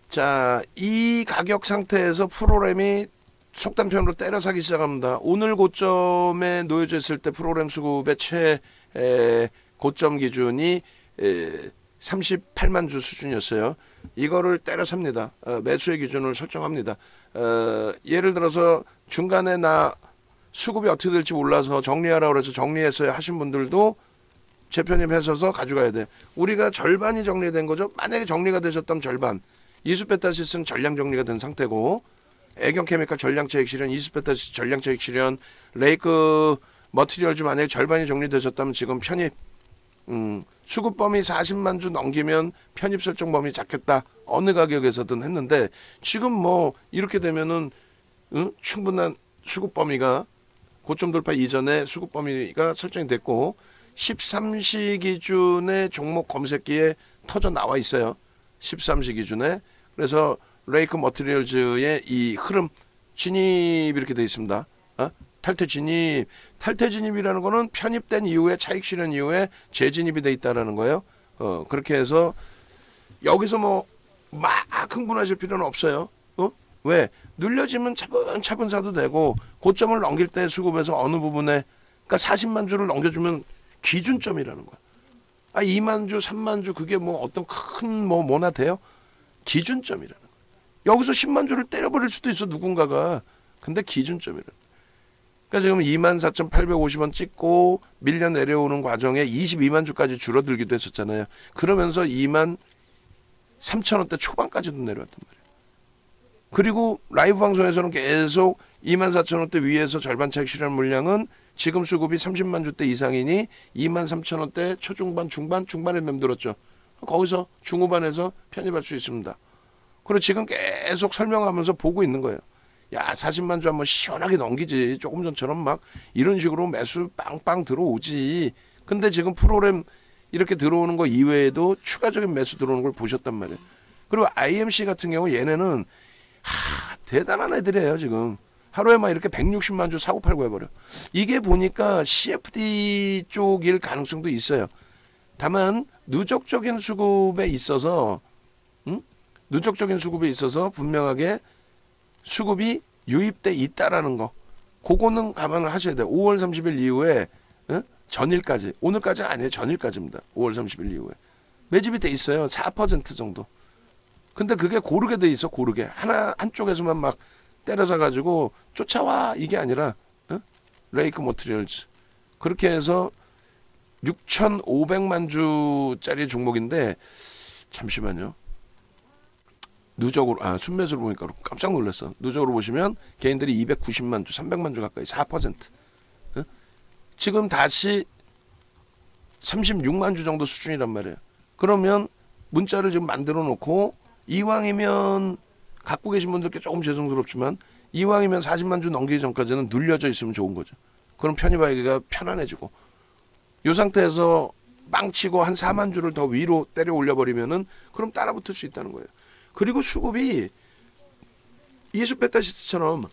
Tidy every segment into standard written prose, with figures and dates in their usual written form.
자, 이 가격 상태에서 프로램이 속단편으로 때려 사기 시작합니다. 오늘 고점에 놓여져 있을 때 프로램 수급의 고점 기준이 38만 주 수준이었어요. 이거를 때려 삽니다. 매수의 기준을 설정합니다. 예를 들어서 중간에 나 수급이 어떻게 될지 몰라서 정리하라고 그래서 정리했어야 하신 분들도 제 편입하셔서 가져가야 돼. 우리가 절반이 정리된 거죠. 만약에 정리가 되셨다면 절반. 이수페타시스는 전량 정리가 된 상태고, 애경케미칼 전량차익 실현, 이수페타시스 전량차익 실현, 레이크 머티리얼즈 만약에 절반이 정리되셨다면 지금 편입 수급 범위 40만 주 넘기면 편입 설정 범위 잡겠다. 어느 가격에서든 했는데 지금 뭐 이렇게 되면은 충분한 수급 범위가 고점 돌파 이전에 수급 범위가 설정이 됐고 13시 기준의 종목 검색기에 터져 나와 있어요. 13시 기준에. 그래서 레이크 머티리얼즈의 이 흐름 진입 이렇게 되어 있습니다. 탈퇴 진입. 탈퇴 진입이라는 거는 편입된 이후에 차익 실현 이후에 재진입이 돼 있다라는 거예요. 그렇게 해서 여기서 뭐 막 흥분하실 필요는 없어요. 왜? 눌려지면 차분차분 사도 되고 고점을 넘길 때 수급에서 어느 부분에 그러니까 40만 주를 넘겨주면 기준점이라는 거야. 2만 주, 3만 주 그게 뭐 어떤 큰 뭐나 돼요? 기준점이라는 거야. 여기서 10만 주를 때려버릴 수도 있어 누군가가. 근데 기준점이라는 거야. 그러니까 지금 24,850원 찍고 밀려 내려오는 과정에 22만 주까지 줄어들기도 했었잖아요. 그러면서 23,000원대 초반까지도 내려왔단 말이에요. 그리고 라이브 방송에서는 계속 24,000원대 위에서 절반 차익 실현 물량은 지금 수급이 30만 주대 이상이니 23,000원대 초중반 중반에 맴돌았죠. 거기서 중후반에서 편입할 수 있습니다. 그리고 지금 계속 설명하면서 보고 있는 거예요. 야 40만 주 한번 시원하게 넘기지. 조금 전처럼 막 이런 식으로 매수 빵빵 들어오지. 근데 지금 프로그램 이렇게 들어오는 거 이외에도 추가적인 매수 들어오는 걸 보셨단 말이에요. 그리고 IMC 같은 경우 얘네는 대단한 애들이에요. 지금 하루에 막 이렇게 160만 주 사고 팔고 해버려. 이게 보니까 CFD 쪽일 가능성도 있어요. 다만 누적적인 수급에 있어서 누적적인 수급에 있어서 분명하게 수급이 유입돼 있다라는 거, 그거는 감안을 하셔야 돼요. 5월 30일 이후에 전일까지, 오늘까지 아니에요. 전일까지입니다. 5월 30일 이후에 매집이 돼 있어요. 4% 정도. 근데 그게 고르게 돼 있어. 고르게 한쪽에서만 막 때려서 가지고 쫓아와 이게 아니라 레이크 머티리얼즈 그렇게 해서 6,500만 주짜리 종목인데 잠시만요. 누적으로 순매수를 보니까 깜짝 놀랐어. 누적으로 보시면 개인들이 290만 주, 300만 주 가까이 4%. 지금 다시 36만 주 정도 수준이란 말이에요. 그러면 문자를 지금 만들어 놓고 이왕이면 갖고 계신 분들께 조금 죄송스럽지만 이왕이면 40만 주 넘기기 전까지는 눌려져 있으면 좋은 거죠. 그럼 편입하기가 편안해지고 이 상태에서 망치고 한 4만 주를 더 위로 때려 올려버리면은 그럼 따라붙을 수 있다는 거예요. 그리고 수급이 이수페타시스처럼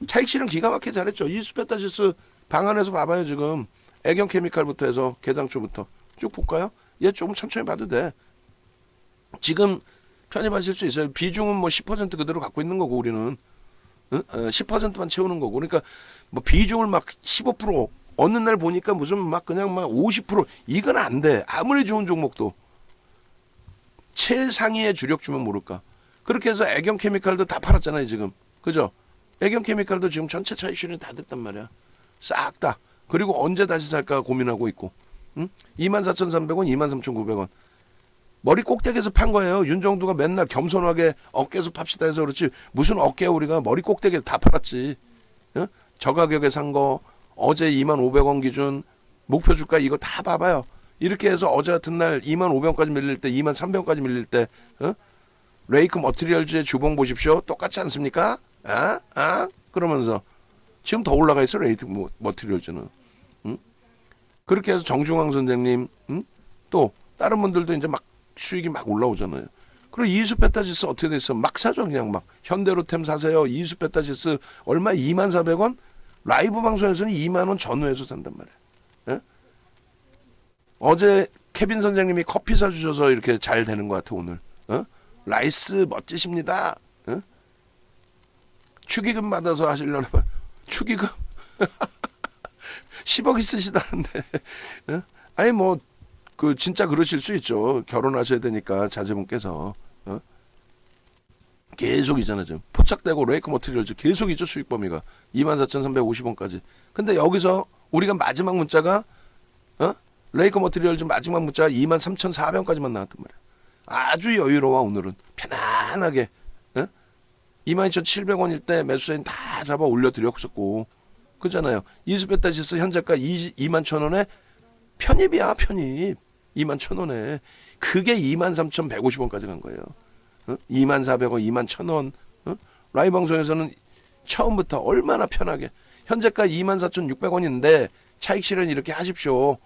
차익 실현 기가 막히게 잘했죠. 이수페타시스 방안에서 봐봐요. 지금 애경케미칼부터 해서 개장초부터 쭉 볼까요? 얘 조금 천천히 봐도 돼. 지금 편입하실 수 있어요. 비중은 뭐 10% 그대로 갖고 있는 거고 우리는 10%만 채우는 거고. 그러니까 뭐 비중을 막 15% 어느 날 보니까 무슨 막 그냥 막 50% 이건 안 돼. 아무리 좋은 종목도 최상위의 주력 주면 모를까. 그렇게 해서 애경케미칼도 다 팔았잖아요 지금. 그죠? 애경케미칼도 지금 전체 차익 실현이 다 됐단 말이야. 싹 다. 그리고 언제 다시 살까 고민하고 있고. 24,300원, 23,900원. 머리 꼭대기에서 판 거예요. 윤정두가 맨날 겸손하게 어깨에서 팝시다 해서 그렇지 무슨 어깨야. 우리가 머리 꼭대기에서 다 팔았지. 저 가격에 산 거 어제 25,000원 기준 목표 주가 이거 다 봐봐요. 이렇게 해서 어제 같은 날 25,000원까지 밀릴 때 23,000원까지 밀릴 때 레이크 머티리얼즈의 주봉 보십시오. 똑같지 않습니까? 그러면서 지금 더 올라가 있어. 레이크 머티리얼즈는. 그렇게 해서 정중앙 선생님 또 다른 분들도 이제 막 수익이 막 올라오잖아요. 그리고 이수페타시스 어떻게 됐어? 막 사죠. 그냥 막 현대로템 사세요. 이수페타시스 얼마? 24,000원? 라이브 방송에서는 2만원 전후에서 산단 말이에요. 어제 케빈 선생님이 커피 사주셔서 이렇게 잘 되는 것 같아 오늘. 라이스 멋지십니다. 축의금 받아서 하시려나 봐요. 축의금 10억 있으시다는데. 아니 뭐 그 진짜 그러실 수 있죠. 결혼하셔야 되니까 자제분께서. 계속이잖아요. 지금 포착되고 레이크 머티리얼즈 계속이죠. 수익 범위가 24,350원까지. 근데 여기서 우리가 마지막 문자가 레이크 머티리얼즈 마지막 문자가 23,400원까지만 나왔단 말이에요. 아주 여유로워. 오늘은 편안하게 22,700원일 때 매수세인 다 잡아 올려드렸었고 그잖아요. 이수베타시스 현재가 21,000원에 편입이야. 편입 21,000원에 그게 23,150원까지 간 거예요. 24,000원 21,000원. 라이브 방송에서는 처음부터 얼마나 편하게 현재가 24,600원인데 차익 실현 이렇게 하십시오.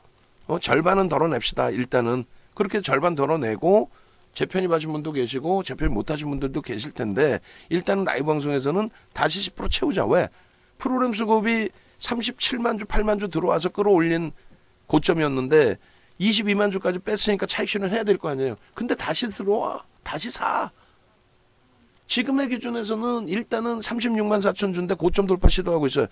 절반은 덜어냅시다. 일단은 그렇게 절반 덜어내고 재편입하신 분도 계시고 재편입 못하신 분들도 계실 텐데 일단은 라이브 방송에서는 다시 10% 채우자. 왜? 프로그램 수급이 37만 주 8만 주 들어와서 끌어올린 고점이었는데 22만 주까지 뺐으니까 차익 실현 해야 될 거 아니에요. 근데 다시 들어와. 다시 사. 지금의 기준에서는 일단은 36만 4천 주인데 고점 돌파 시도하고 있어요.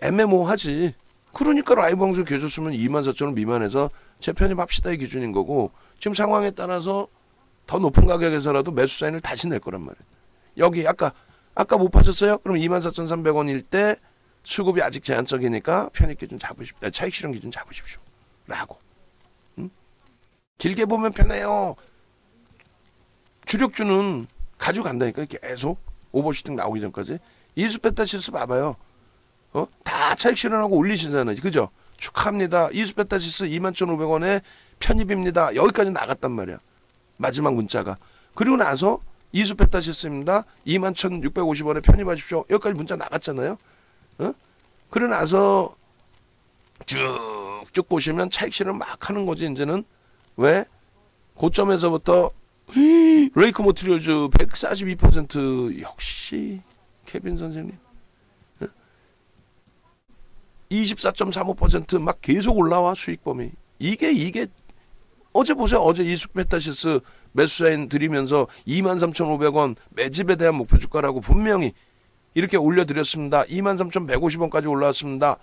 애매모호하지. 그러니까 라이브 방송 계셨으면 2만 4천 원 미만에서 재편입합시다의 기준인 거고 지금 상황에 따라서 더 높은 가격에서라도 매수 사인을 다시 낼 거란 말이에요. 여기 아까 못 파셨어요? 그럼 24,300원일 때 수급이 아직 제한적이니까 편입 기준 잡으십시오. 차익 실현 기준 잡으십시오. 라고. 길게 보면 편해요. 주력주는 가져간다니까 계속 오버슈팅 나오기 전까지. 이수페타시스 봐봐요. 다 차익 실현하고 올리시잖아요. 그죠? 축하합니다. 이수페타시스 21,500원에 편입입니다. 여기까지 나갔단 말이야. 마지막 문자가. 그리고 나서 이수페타시스입니다. 21,650원에 편입하십시오. 여기까지 문자 나갔잖아요. 그러고 나서 쭉쭉 보시면 차익 실현 막 하는 거지. 이제는 왜? 고점에서부터 레이크 머티리얼즈 142% 역시 케빈 선생님 24.35% 계속 올라와. 수익 범위 이게 어제 보세요. 어제 이수페타시스 매수사인 드리면서 23,500원 매집에 대한 목표 주가라고 분명히 이렇게 올려드렸습니다. 23,150원까지 올라왔습니다.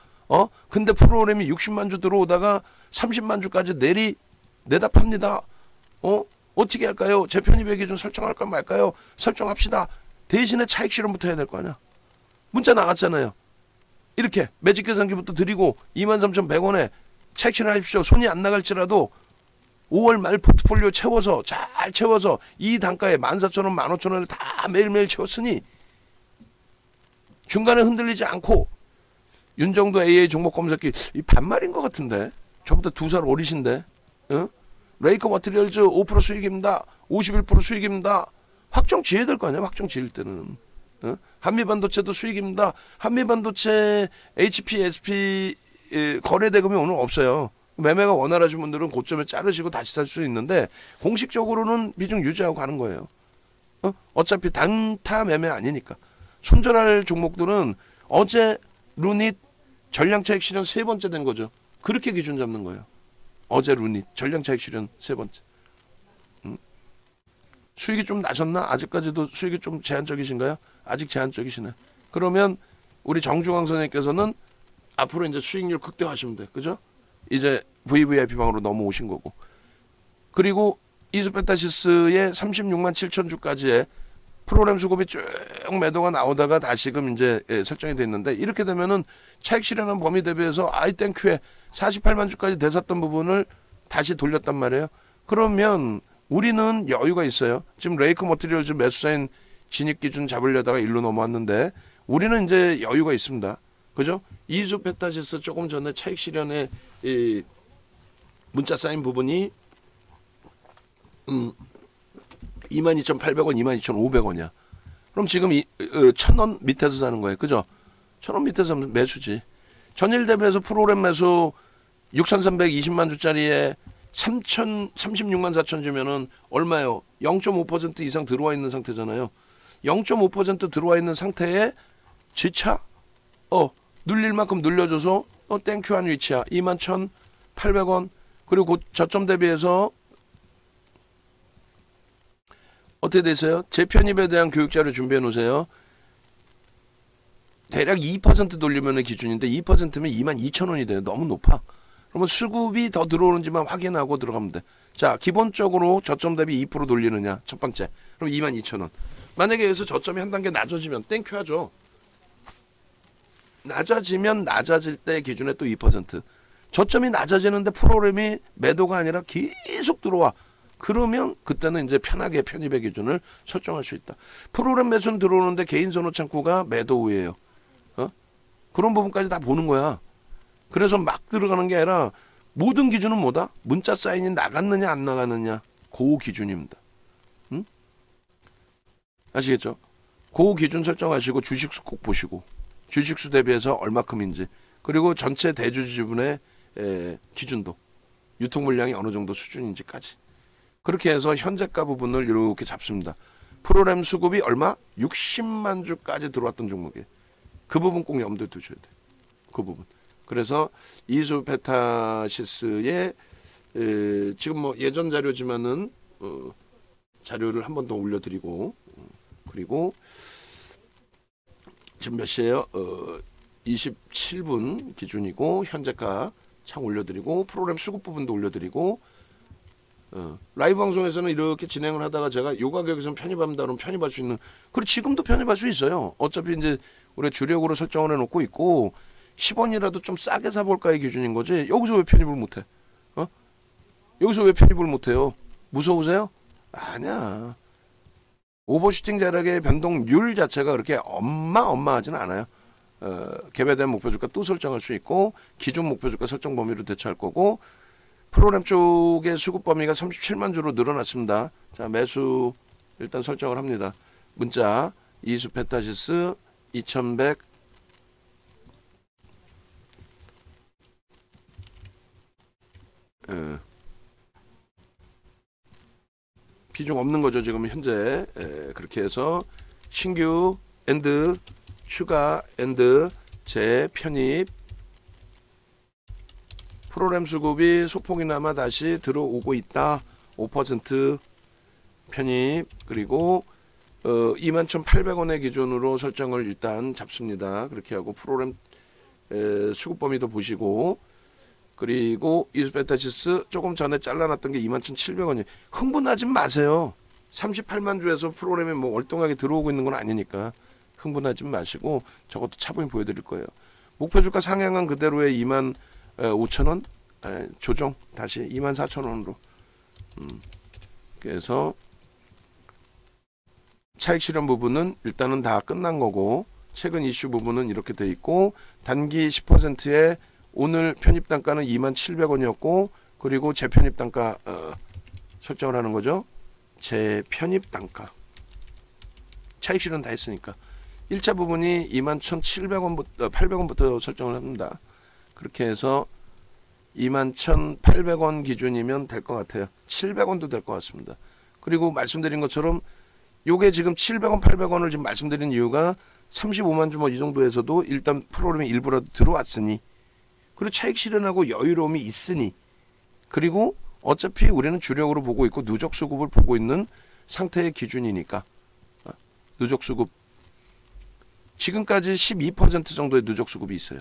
근데 프로그램이 60만 주 들어오다가 30만 주까지 내다 팝니다. 어떻게 할까요? 재편입의 기준 설정할까 말까요? 설정합시다. 대신에 차익 실현부터 해야 될 거 아니야. 문자 나갔잖아요. 이렇게 매직 계산기부터 드리고 23,100원에 차익 실현하십시오. 손이 안 나갈지라도 5월 말 포트폴리오 채워서 잘 채워서 이 단가에 14,000원, 15,000원을 다 매일매일 채웠으니 중간에 흔들리지 않고 윤정도 AA 종목 검색기 이 반말인 것 같은데 저보다 2살 어리신데 레이크 머티리얼즈 5% 수익입니다. 51% 수익입니다. 확정 지어야 될 거 아니야. 확정 지을 때는. 한미반도체도 수익입니다. 한미반도체 HP, SP 거래 대금이 오늘 없어요. 매매가 원활하신 분들은 고점에 자르시고 다시 살 수 있는데 공식적으로는 비중 유지하고 가는 거예요. 어차피 단타 매매 아니니까. 손절할 종목들은 어제 루닛 전량차익 실현 3번째 된 거죠. 그렇게 기준 잡는 거예요. 어제 루닛 전량차익 실현 3번째. 수익이 좀 나셨나? 아직까지도 수익이 좀 제한적이신가요? 아직 제한적이시네. 그러면 우리 정중앙 선생님께서는 앞으로 이제 수익률 극대화하시면 돼. 그죠? 이제 VVIP 방으로 넘어오신 거고. 그리고 이수페타시스의 36만 7천 주까지의 프로그램 수급이 쭉 매도가 나오다가 다시금 이제 설정이 돼 있는데 이렇게 되면은 차익 실현한 범위 대비해서 아이땡큐에 48만 주까지 되샀던 부분을 다시 돌렸단 말이에요. 그러면 우리는 여유가 있어요. 지금 레이크 머티리얼즈 매수사인 진입 기준 잡으려다가 일로 넘어왔는데 우리는 이제 여유가 있습니다. 그죠? 이수페타시스 조금 전에 차익 실현에 이 문자 쌓인 부분이 22,800원, 22,500원이야. 그럼 지금 1,000원 밑에서 사는 거예요. 그죠? 1,000원 밑에서 사면 매수지. 전일 대비해서 프로그램 매수 6,320만 주짜리에 36만 4천 주면은 얼마요? 0.5% 이상 들어와 있는 상태잖아요. 0.5% 들어와 있는 상태에 지차 눌릴 만큼 눌려줘서 땡큐한 위치야. 21,800원. 그리고 저점 대비해서 어떻게 되세요? 재편입에 대한 교육자료 준비해 놓으세요. 대략 2% 돌리면 기준인데 2%면 22,000원이 돼요. 너무 높아. 그러면 수급이 더 들어오는지만 확인하고 들어가면 돼. 자, 기본적으로 저점 대비 2% 돌리느냐 첫 번째. 그럼 22,000원. 만약에 여기서 저점이 한 단계 낮아지면 땡큐 하죠. 낮아지면 낮아질 때 기준에 또 2%. 저점이 낮아지는데 프로그램이 매도가 아니라 계속 들어와. 그러면 그때는 이제 편하게 편입의 기준을 설정할 수 있다. 프로그램 매수는 들어오는데 개인 선호 창구가 매도 우예요. 그런 부분까지 다 보는 거야. 그래서 막 들어가는 게 아니라 모든 기준은 뭐다? 문자 사인이 나갔느냐 안 나갔느냐. 그 기준입니다. 응? 아시겠죠? 그 기준 설정하시고 주식수 꼭 보시고 주식수 대비해서 얼마큼인지 그리고 전체 대주주 지분의 기준도 유통 물량이 어느 정도 수준인지까지 그렇게 해서 현재가 부분을 이렇게 잡습니다. 프로그램 수급이 얼마? 60만 주까지 들어왔던 종목이에요. 그 부분 꼭 염두에 두셔야 돼요. 그 부분. 그래서 이수페타시스의 지금 뭐 예전 자료지만은 자료를 한 번 더 올려드리고 그리고 지금 몇 시에요? 27분 기준이고 현재가 창 올려드리고 프로그램 수급 부분도 올려드리고 라이브 방송에서는 이렇게 진행을 하다가 제가 요 가격에서는 편입합니다. 그러면 편입할 수 있는 그리고 지금도 편입할 수 있어요. 어차피 이제 우리 주력으로 설정을 해놓고 있고 10원이라도 좀 싸게 사볼까의 기준인 거지. 여기서 왜 편입을 못해? 여기서 왜 편입을 못해요? 무서우세요? 아니야. 오버슈팅 자력의 변동률 자체가 그렇게 어마어마하진 않아요. 개별된 목표주가 또 설정할 수 있고 기존 목표주가 설정 범위로 대처할 거고 프로그램 쪽의 수급 범위가 37만 주로 늘어났습니다. 자, 매수 일단 설정을 합니다. 문자 이수페타시스 2100 비중 없는 거죠. 지금 현재 그렇게 해서 신규 엔드 추가 엔드 재편입 프로그램 수급이 소폭이나마 다시 들어오고 있다. 5% 편입 그리고 21,800원의 기준으로 설정을 일단 잡습니다. 그렇게 하고 프로그램 수급 범위도 보시고 그리고 이수페타시스 조금 전에 잘라놨던 게 21,700원이 흥분하지 마세요. 38만 주에서 프로그램이 뭐 월등하게 들어오고 있는 건 아니니까 흥분하지 마시고 저것도 차분히 보여드릴 거예요. 목표 주가 상향은 그대로의 25,000원 조정 다시 24,000원으로 그래서 차익 실현 부분은 일단은 다 끝난 거고 최근 이슈 부분은 이렇게 돼 있고 단기 10%의 오늘 편입 단가는 27,000원이었고 그리고 재편입 단가 설정을 하는 거죠. 재편입 단가 차익 실현 다 했으니까 1차 부분이 21,700원부터 800원부터 설정을 합니다. 그렇게 해서 21,800원 기준이면 될 것 같아요. 700원도 될 것 같습니다. 그리고 말씀드린 것처럼 요게 지금 700원 800원을 지금 말씀드린 이유가 35만 주 뭐 이 정도에서도 일단 프로그램이 일부라도 들어왔으니 그리고 차익 실현하고 여유로움이 있으니 그리고 어차피 우리는 주력으로 보고 있고 누적 수급을 보고 있는 상태의 기준이니까 누적 수급 지금까지 12% 정도의 누적 수급이 있어요.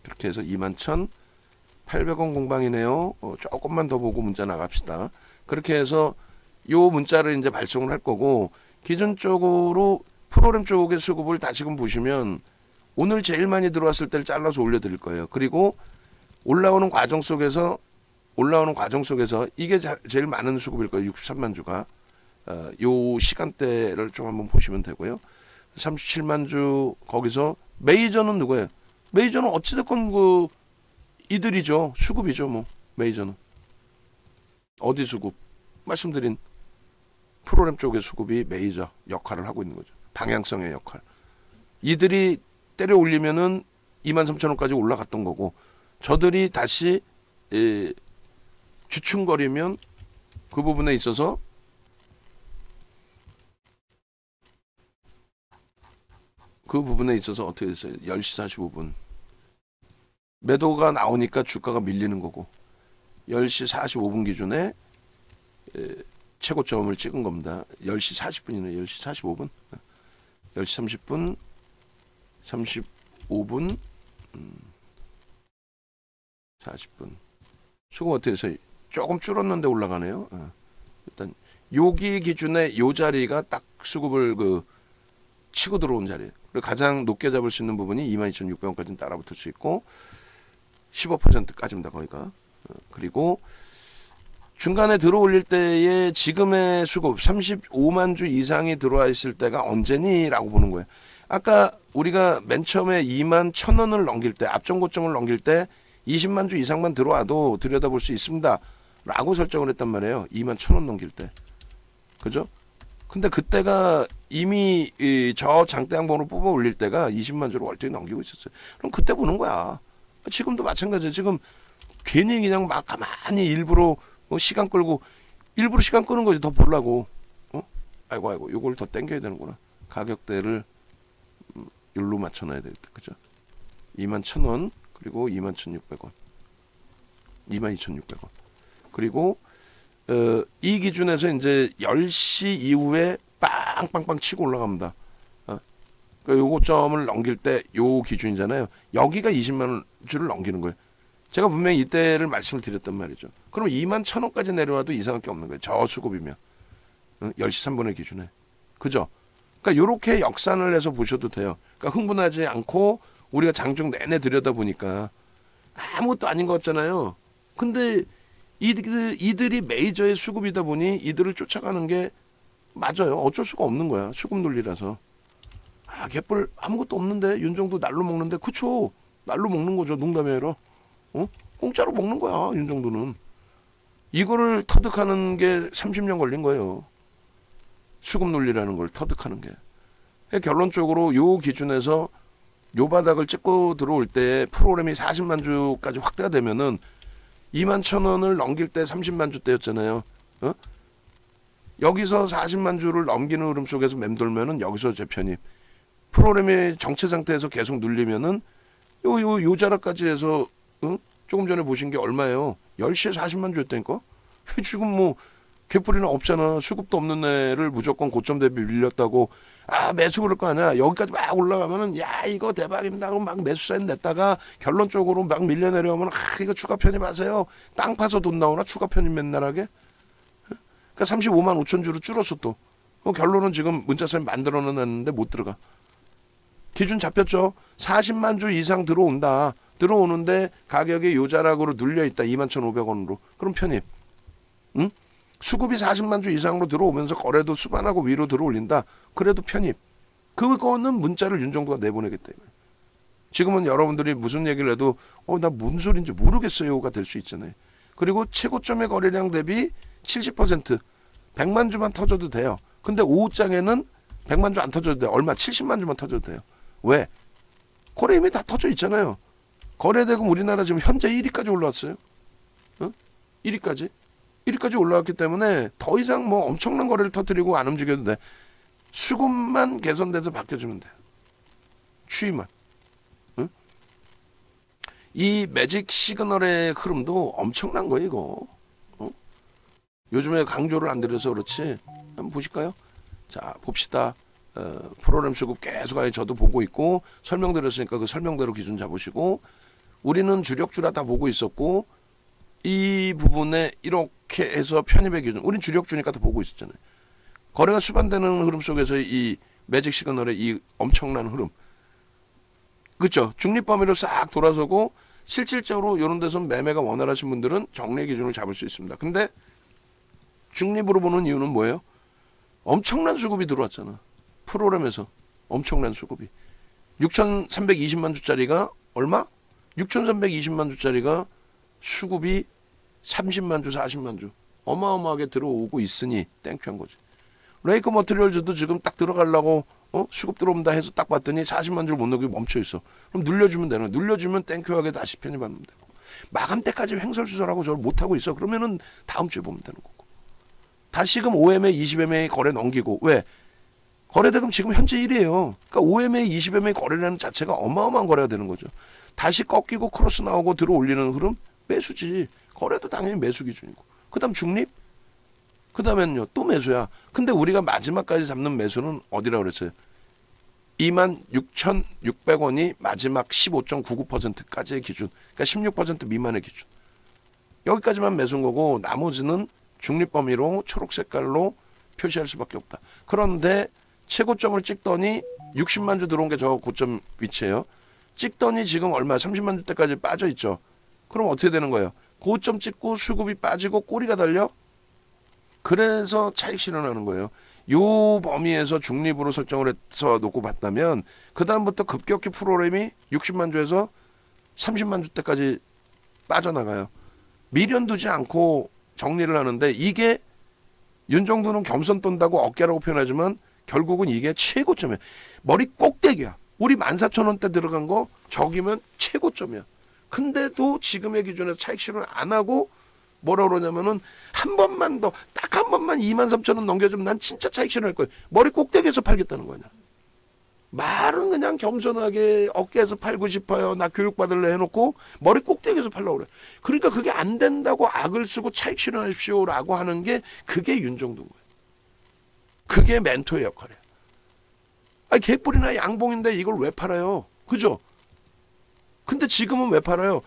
그렇게 해서 21,800원 공방이네요. 조금만 더 보고 문자 나갑시다. 그렇게 해서 요 문자를 이제 발송을 할 거고 기존적으로 프로그램 쪽의 수급을 다시금 보시면 오늘 제일 많이 들어왔을 때를 잘라서 올려드릴 거예요. 그리고 올라오는 과정 속에서 이게 제일 많은 수급일 거예요. 63만 주가 요 시간대를 좀 한번 보시면 되고요. 37만 주 거기서 메이저는 누구예요? 메이저는 어찌됐건 그 이들이죠. 수급이죠. 뭐 메이저는 어디 수급? 말씀드린 프로그램 쪽의 수급이 메이저 역할을 하고 있는 거죠. 방향성의 역할. 이들이 때려 올리면은 23,000원까지 올라갔던 거고 저들이 다시 주춤거리면 그 부분에 있어서 어떻게 됐어요? 10시 45분 매도가 나오니까 주가가 밀리는 거고 10시 45분 기준에 최고점을 찍은 겁니다. 10시 40분이네. 10시 45분. 10시 30분. 35분. 40분. 수급 어떻게 해서 조금 줄었는데 올라가네요. 일단 여기 기준에 요 자리가 딱 수급을 치고 들어온 자리예요. 그리고 가장 높게 잡을 수 있는 부분이 22,600원까지는 따라붙을 수 있고 15%까지입니다. 거기가. 그리고 중간에 들어올릴 때에 지금의 수급 35만 주 이상이 들어와 있을 때가 언제니? 라고 보는 거예요. 아까 우리가 맨 처음에 2만 1,000원을 넘길 때, 앞전 고점을 넘길 때 20만 주 이상만 들어와도 들여다볼 수 있습니다. 라고 설정을 했단 말이에요. 2만 1,000원 넘길 때. 그죠? 근데 그때가 이미 저 장대양봉으로 뽑아 올릴 때가 20만 주로 월등히 넘기고 있었어요. 그럼 그때 보는 거야. 지금도 마찬가지예요. 지금 괜히 그냥 막 가만히 일부러 시간 끌고, 일부러 시간 끄는 거지. 더 보려고. 아이고, 요걸 더 당겨야 되는구나. 가격대를 일로 맞춰놔야 되겠다. 그죠? 21,000원, 그리고 21,600원. 22,600원. 그리고, 이 기준에서 이제 10시 이후에 빵빵빵 치고 올라갑니다. 요거 점을 넘길 때 요 기준이잖아요. 여기가 20만 주를 넘기는 거예요. 제가 분명히 이때를 말씀을 드렸단 말이죠. 그럼 21,000원까지 내려와도 이상할 게 없는 거예요. 저 수급이면. 10시 3분의 기준에. 그죠? 그러니까 요렇게 역산을 해서 보셔도 돼요. 그러니까 흥분하지 않고 우리가 장중 내내 들여다보니까 아무것도 아닌 것 같잖아요. 근데 이들이 메이저의 수급이다 보니 이들을 쫓아가는 게 맞아요. 어쩔 수가 없는 거야. 수급 논리라서. 개뿔 아무것도 없는데 윤정도 날로 먹는데 그쵸? 날로 먹는 거죠. 농담이 아니라. 공짜로 먹는 거야. 윤정도는. 이거를 터득하는 게 30년 걸린 거예요. 수급 논리라는 걸 터득하는 게. 결론적으로 요 기준에서 요 바닥을 찍고 들어올 때 프로그램이 40만 주까지 확대가 되면은 21,000원을 넘길 때 30만 주 때였잖아요. 여기서 40만 주를 넘기는 흐름 속에서 맴돌면은 여기서 재편입. 프로그램이 정체 상태에서 계속 눌리면은 요 자락까지 해서 조금 전에 보신 게 얼마예요? 10시에 40만 주였다니까? 지금 뭐 개뿔이나 없잖아. 수급도 없는 애를 무조건 고점 대비 밀렸다고 매수 그럴 거 아니야. 여기까지 막 올라가면은 야 이거 대박입니다 하고 막 매수 사인 냈다가 결론적으로 막 밀려 내려오면 이거 추가 편입하세요. 땅 파서 돈 나오나 추가 편입 맨날 하게? 그러니까 35만 5천 주로 줄었어 또. 결론은 지금 문자 사인 만들어놨는데 못 들어가. 기준 잡혔죠. 40만 주 이상 들어온다. 들어오는데 가격이 요 자락으로 눌려있다. 21,500원으로. 그럼 편입. 응? 수급이 40만 주 이상으로 들어오면서 거래도 수반하고 위로 들어올린다. 그래도 편입. 그거는 문자를 윤정도가 내보내겠다. 지금은 여러분들이 무슨 얘기를 해도 나 뭔 소린지 모르겠어요가 될 수 있잖아요. 그리고 최고점의 거래량 대비 70% 100만 주만 터져도 돼요. 근데 오후장에는 100만 주 안 터져도 돼요. 얼마? 70만 주만 터져도 돼요. 왜? 거래 이미 다 터져 있잖아요. 거래대금 우리나라 지금 현재 1위까지 올라왔어요. 1위까지. 1위까지 올라왔기 때문에 더 이상 뭐 엄청난 거래를 터뜨리고 안 움직여도 돼. 수급만 개선돼서 바뀌어주면 돼요. 추이만. 이 매직 시그널의 흐름도 엄청난 거예요, 이거. 요즘에 강조를 안 드려서 그렇지. 한번 보실까요? 자, 봅시다. 프로그램 수급 계속 저도 보고 있고 설명드렸으니까 그 설명대로 기준 잡으시고 우리는 주력주라 다 보고 있었고 이 부분에 이렇게 해서 편입의 기준 우린 주력주니까 다 보고 있었잖아요. 거래가 수반되는 흐름 속에서 이 매직 시그널의 이 엄청난 흐름 그렇죠. 중립범위로 싹 돌아서고 실질적으로 이런 데서 매매가 원활하신 분들은 정리 기준을 잡을 수 있습니다. 근데 중립으로 보는 이유는 뭐예요? 엄청난 수급이 들어왔잖아. 프로그램에서 엄청난 수급이 6,320만 주짜리가 얼마? 6,320만 주짜리가 수급이 30만 주 40만 주 어마어마하게 들어오고 있으니 땡큐한 거지. 레이크 머티리얼즈도 지금 딱 들어가려고 수급 들어온다 해서 딱 봤더니 40만 주를 못 넣고 멈춰 있어. 그럼 늘려주면 되는 거야. 늘려주면 땡큐하게 다시 편입하면 되고 마감 때까지 횡설수설하고 저를 못하고 있어. 그러면은 다음 주에 보면 되는 거고 다시금 OMA 20MA 거래 넘기고 왜? 거래대금 지금 현재 1위에요. 그러니까 OMA 20MA 거래라는 자체가 어마어마한 거래가 되는 거죠. 다시 꺾이고 크로스 나오고 들어올리는 흐름 매수지. 거래도 당연히 매수 기준이고. 그 다음 중립. 그 다음엔요 또 매수야. 근데 우리가 마지막까지 잡는 매수는 어디라고 그랬어요? 26,600원이 마지막 15.99%까지의 기준. 그러니까 16% 미만의 기준. 여기까지만 매수인 거고 나머지는 중립 범위로 초록 색깔로 표시할 수밖에 없다. 그런데 최고점을 찍더니 60만 주 들어온 게 저 고점 위치예요. 찍더니 지금 얼마 30만 주대까지 빠져 있죠. 그럼 어떻게 되는 거예요? 고점 찍고 수급이 빠지고 꼬리가 달려? 그래서 차익 실현하는 거예요. 요 범위에서 중립으로 설정을 해서 놓고 봤다면 그 다음부터 급격히 프로그램이 60만 주에서 30만 주대까지 빠져나가요. 미련 두지 않고 정리를 하는데 이게 윤정두는 겸손 떤다고 어깨라고 표현하지만 결국은 이게 최고점이야. 머리 꼭대기야. 우리 14,000원대 들어간 거 저기면 최고점이야. 근데도 지금의 기준에서 차익 실현 안 하고 뭐라 그러냐면은 한 번만 더 딱 한 번만 23,000원 넘겨주면 난 진짜 차익 실현할 거야. 머리 꼭대기에서 팔겠다는 거냐. 말은 그냥 겸손하게 어깨에서 팔고 싶어요. 나 교육받을래 해놓고 머리 꼭대기에서 팔려고 그래. 그러니까 그게 안 된다고 악을 쓰고 차익 실현하십시오라고 하는 게 그게 윤정두인 거예요. 그게 멘토의 역할이에요. 아니 개뿔이나 양봉인데 이걸 왜 팔아요? 그죠? 근데 지금은 왜 팔아요?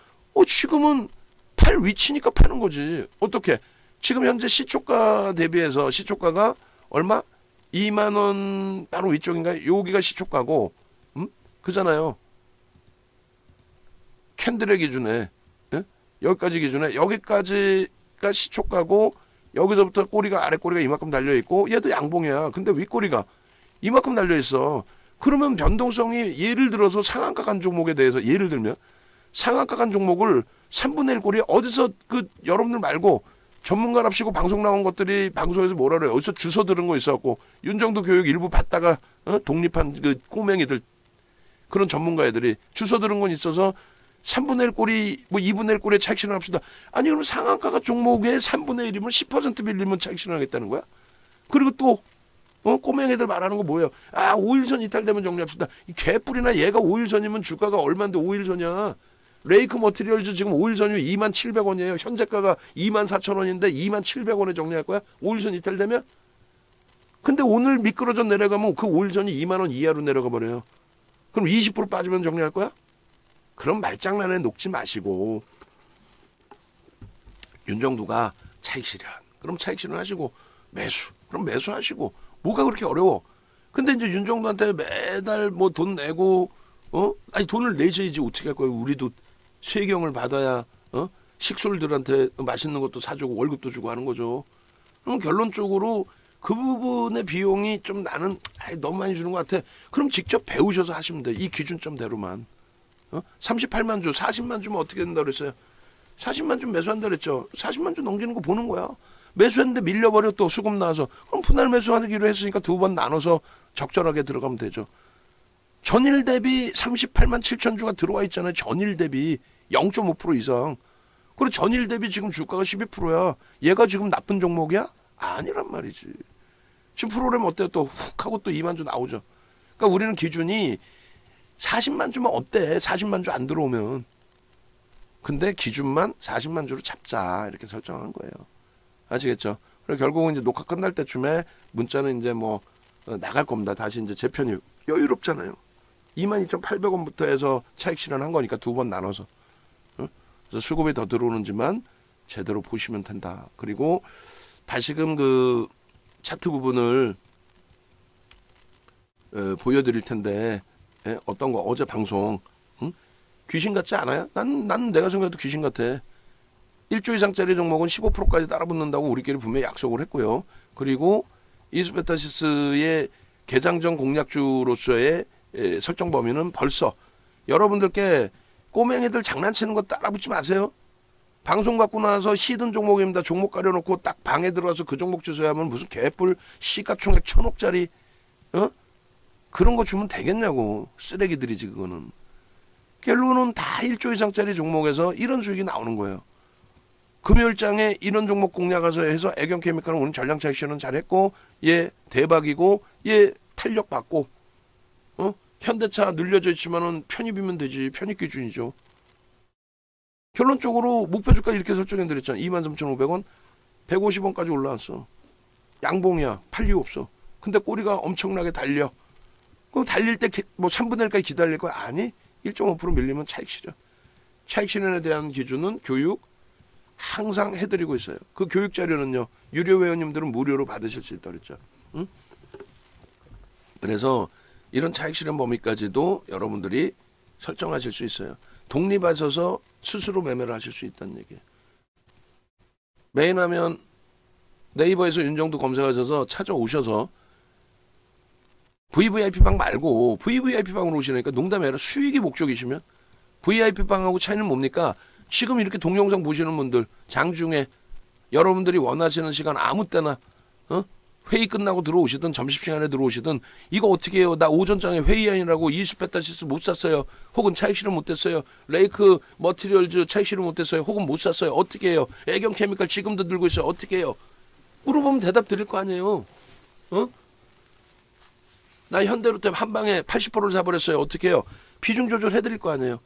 지금은 팔 위치니까 파는 거지. 어떻게? 지금 현재 시초가 대비해서 시초가가 얼마? 2만 원 바로 위쪽인가요? 여기가 시초가고, 그잖아요. 캔들의 기준에, 예? 여기까지 기준에 여기까지가 시초가고 여기서부터 꼬리가 아래 꼬리가 이만큼 달려 있고 얘도 양봉이야. 근데 윗꼬리가 이만큼 달려 있어. 그러면 변동성이 예를 들어서 상한가 간 종목에 대해서 예를 들면 상한가 간 종목을 3분의 1 꼬리 어디서 그 여러분들 말고 전문가랍시고 방송 나온 것들이 방송에서 뭐라 그래요. 어디서 주워 들은 거 있어갖고 윤정두 교육 일부 받다가 독립한 그 꼬맹이들 그런 전문가 애들이 주워 들은 건 있어서 3분의 1 꼬리 뭐 2분의 1 꼬리에 차익 실현합시다. 아니 그럼 상한가가 종목의 3분의 1이면 10% 빌리면 차익 실현하겠다는 거야? 그리고 또 꼬맹이들 말하는 거 뭐예요? 5일선 이탈되면 정리합시다. 이 개뿔이나 얘가 5일선이면 주가가 얼마인데 5일선이야. 레이크 머티리얼즈 지금 5일선이면 27,000원이에요. 현재가가 24,000원인데 27,000원에 정리할 거야? 5일선 이탈되면? 근데 오늘 미끄러져 내려가면 그 5일선이 2만 원 이하로 내려가 버려요. 그럼 20% 빠지면 정리할 거야? 그럼 말장난에 녹지 마시고 윤정두가 차익 실현. 그럼 차익 실현 하시고 매수. 그럼 매수하시고 뭐가 그렇게 어려워? 근데 이제 윤정두한테 매달 뭐 돈 내고 아니 돈을 내셔야지 어떻게 할 거예요? 우리도 세경을 받아야 식솔들한테 맛있는 것도 사주고 월급도 주고 하는 거죠. 그럼 결론적으로 그 부분의 비용이 좀 나는 너무 많이 주는 것 같아. 그럼 직접 배우셔서 하시면 돼. 이 기준점대로만. 38만 주, 40만 주면 어떻게 된다 그랬어요? 40만 주 매수한다 그랬죠. 40만 주 넘기는 거 보는 거야. 매수했는데 밀려버려 또 수급 나와서. 그럼 분할 매수하기로 했으니까 두 번 나눠서 적절하게 들어가면 되죠. 전일 대비 38만 7천 주가 들어와 있잖아요. 전일 대비 0.5% 이상. 그리고 전일 대비 지금 주가가 12%야. 얘가 지금 나쁜 종목이야? 아니란 말이지. 지금 프로그램 어때요? 또 훅 하고 또 2만 주 나오죠. 그러니까 우리는 기준이 40만 주면 어때? 40만 주 안 들어오면. 근데 기준만 40만 주로 잡자. 이렇게 설정한 거예요. 아시겠죠? 그리고 결국은 이제 녹화 끝날 때쯤에 문자는 이제 뭐 나갈 겁니다. 다시 이제 재편이 여유롭잖아요. 22,800원부터 해서 차익 실현한 거니까 두 번 나눠서. 그래서 수급이 더 들어오는지만 제대로 보시면 된다. 그리고 다시금 그 차트 부분을 보여드릴 텐데 어떤 거 어제 방송 귀신 같지 않아요? 난 내가 생각해도 귀신 같아. 1조 이상짜리 종목은 15%까지 따라붙는다고 우리끼리 분명히 약속을 했고요. 그리고 이스페타시스의 개장전 공략주로서의 설정 범위는 벌써 여러분들께 꼬맹이들 장난치는 거 따라붙지 마세요. 방송 갖고 나서 히든 종목입니다. 종목 가려놓고 딱 방에 들어가서 그 종목 주소야 하면 무슨 개뿔 시가총액 1,000억짜리 그런 거 주면 되겠냐고. 쓰레기들이지 그거는. 결론은 다 1조 이상짜리 종목에서 이런 수익이 나오는 거예요. 금요일장에 이런 종목 공략해서 해서 애경케미칼은 오늘 전량차익 실현 잘했고 얘 대박이고 얘 탄력받고 현대차 늘려져 있지만은 편입이면 되지. 편입 기준이죠. 결론적으로 목표주가 이렇게 설정해드렸잖아. 23,500원 150원까지 올라왔어. 양봉이야. 팔 이유 없어. 근데 꼬리가 엄청나게 달려. 그럼 달릴 때 뭐 3분의 1까지 기다릴 거야? 아니. 1.5% 밀리면 차익 실현. 차익 실현에 대한 기준은 교육 항상 해드리고 있어요. 그 교육 자료는요. 유료 회원님들은 무료로 받으실 수 있다고 그랬죠. 응? 그래서 이런 차익 실현 범위까지도 여러분들이 설정하실 수 있어요. 독립하셔서 스스로 매매를 하실 수 있다는 얘기예요. 메인하면 네이버에서 윤정도 검색하셔서 찾아오셔서 VVIP방 말고 VVIP방으로 오시니까 농담이 아니라 수익이 목적이시면 VIP방하고 차이는 뭡니까? 지금 이렇게 동영상 보시는 분들 장중에 여러분들이 원하시는 시간 아무 때나 회의 끝나고 들어오시든 점심시간에 들어오시든 이거 어떻게 해요? 나 오전장에 회의하느라고 이스페타시스 못 샀어요. 혹은 차익 실현 못 됐어요. 레이크 머티리얼즈 차익 실현 못 됐어요. 혹은 못 샀어요. 어떻게 해요? 애경 케미칼 지금도 들고 있어요. 어떻게 해요? 물어보면 대답 드릴 거 아니에요. 나 현대로템 한 방에 80%를 사버렸어요. 어떻게 해요? 비중 조절 해드릴 거 아니에요.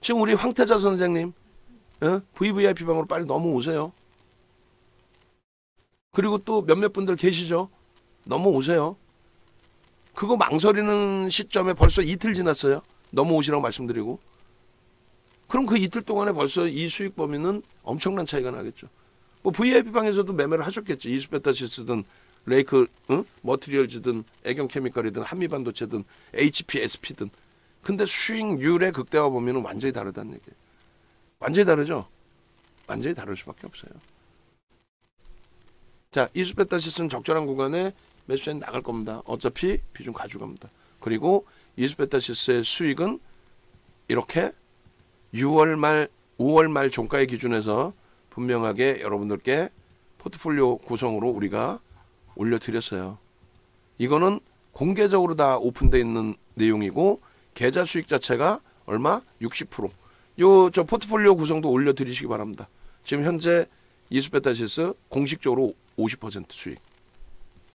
지금 우리 황태자 선생님 VVIP방으로 빨리 넘어오세요. 그리고 또 몇몇 분들 계시죠? 넘어오세요. 그거 망설이는 시점에 벌써 이틀 지났어요. 넘어오시라고 말씀드리고. 그럼 그 이틀 동안에 벌써 이 수익 범위는 엄청난 차이가 나겠죠. 뭐 VIP방에서도 매매를 하셨겠지. 이스페타시스든 레이크 머티리얼즈든 애경 케미칼이든 한미반도체든 HPSP든. 근데 수익률의 극대화 범위는 완전히 다르다는 얘기예요. 완전히 다르죠? 완전히 다를 수밖에 없어요. 자, 이스페타시스는 적절한 구간에 매수에 나갈 겁니다. 어차피 비중 가져갑니다. 그리고 이스페타시스의 수익은 이렇게 6월 말, 5월 말 종가의 기준에서 분명하게 여러분들께 포트폴리오 구성으로 우리가 올려드렸어요. 이거는 공개적으로 다 오픈되어 있는 내용이고 계좌 수익 자체가 얼마? 60%. 저 포트폴리오 구성도 올려드리시기 바랍니다. 지금 현재 이스페타시스 공식적으로 50% 수익.